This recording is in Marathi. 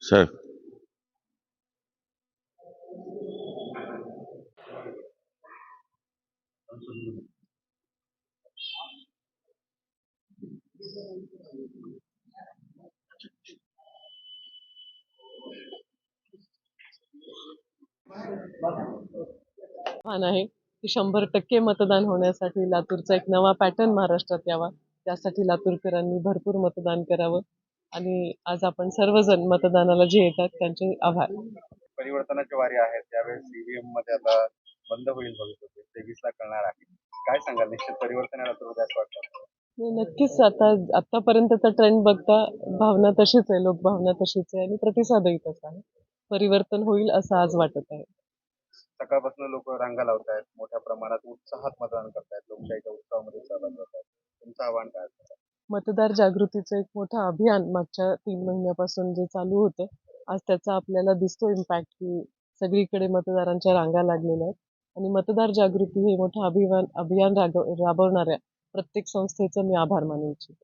सर आव्हान आहे की 100% मतदान होण्यासाठी लातूरचा एक नवा पॅटर्न महाराष्ट्रात यावा. त्यासाठी लातूरकरांनी भरपूर मतदान करावं आणि आज आपण सर्वजण मतदानाला जे येतात त्यांचे आभार. परिवर्तनाची वारी आहे त्यावेळेस ईव्हीएम मध्ये आता बंद होईल भविष्य 23 ला करणार आहे. काय सांगाल, निश्चित परिवर्तन याला सुरू असं वाटतं? नक्कीच आतापर्यंतचा ट्रेंड बघता भावना तशीच आहे, लोकभावना तशीच आहे आणि प्रतिसादही तसा आहे. परिवर्तन होईल असं आज वाटत आहे. सकाळपासून लोक रांगा लावत आहेत, मोठ्या प्रमाणात उत्साहात मतदान करतायत, लोकशाहीच्या उत्सवामध्ये सहभागी होत आहेत. तुमचं आव्हान काय आहे? मतदार जागृतीचं एक मोठं अभियान मागच्या 3 महिन्यापासून जे चालू होतं, आज त्याचा आपल्याला दिसतो इम्पॅक्ट की सगळीकडे मतदारांच्या रांगा लागलेल्या आहेत आणि मतदार जागृती हे मोठं अभियान राबवणाऱ्या प्रत्येक संस्थेचं मी आभार मानू इच्छिते.